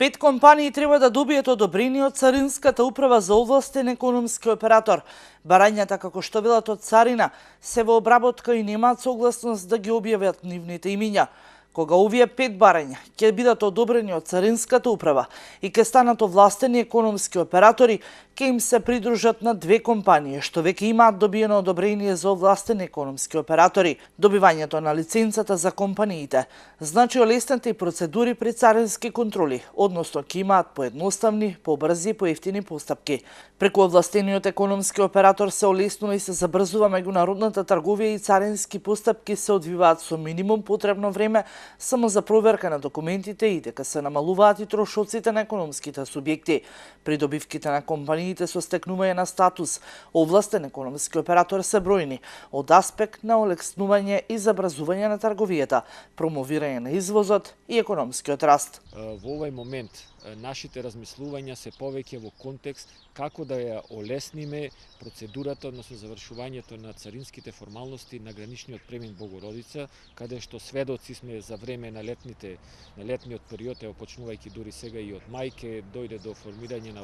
5 компании треба да добијат одобрение од Царинската управа за овластен економски оператор. Барањата, како што велат од Царина, се во обработка и немаат согласност да ги објават нивните имиња. Кога овие 5 барања ќе бидат одобрени од Царинската управа и ќе станат овластени економски оператори, ќе им се придружат на 2 компании што веќе имаат добиено одобрение за овластени економски оператори. Добивањето на лиценцата за компаниите значи олеснати процедури при царински контроли, односно ќе имаат поедноставни, побрзи и поевтини постапки. Преку овластениот економски оператор се олеснува и се забрзува меѓународната трговија и царински постапки се одвиваат со минимум потребно време само за проверка на документите и дека се намалуваат и трошоците на економските субјекти. Придобивките на компаниите со стекнување на статус овластен економски оператор се бројни од аспект на олеснување и забрзување на трговијата, промовирање на извозот и економскиот раст. Во овој момент нашите размислувања се повеќе во контекст како да ја олесниме процедурата, односно завршувањето на царинските формалности на граничниот премин Богородица, каде што сведоци сме за време на летниот период, почнувајќи дури сега и од мај, ке дојде до формирање на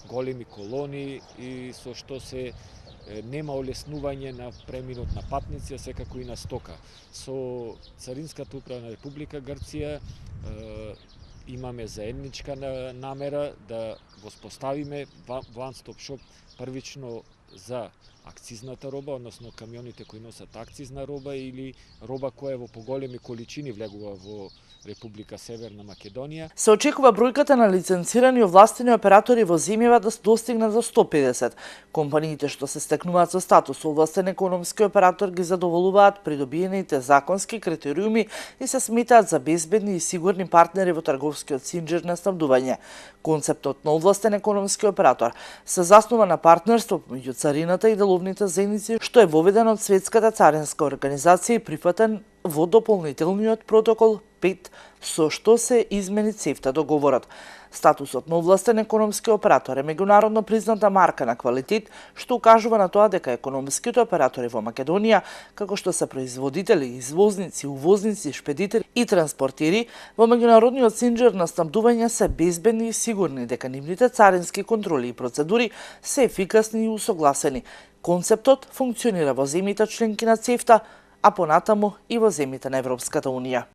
големи колони и со што се нема олеснување на преминот на патници, а секако и на стока. Со Царинската управа на Република Грција имаме заедничка намера да воспоставиме one-stop shop првично за акцизната роба, односно камионите кои носат акцизна роба или роба која во поголеми количини влегува во Република Северна Македонија. Се очекува бројката на лиценцирани овластени оператори во земјава да достигне до 150. Компаниите што се стекнуваат со статус овластен економски оператор ги задоволуваат придобиените законски критериуми и се сметаат за безбедни и сигурни партнери во трговскиот синџир на снабдување. Концептот на овластен економски оператор се заснова на партнерство меѓу царината и деловните заедници, што е воведен од Светската царинска организација и прифатен во дополнителниот протокол 5, со што се измени ЦЕФТА договорот. Статусот на овластен економски оператор е меѓународно призната марка на квалитет, што укажува на тоа дека економските оператори во Македонија, како што се производители, извозници, увозници, шпедитери и транспортери, во меѓународниот синџир на снабдување се безбедни и сигурни, дека нивните царински контроли и процедури се ефикасни и усогласени. Концептот функционира во земјите членки на ЦЕФТА, а понатаму и во земјите на Европската унија.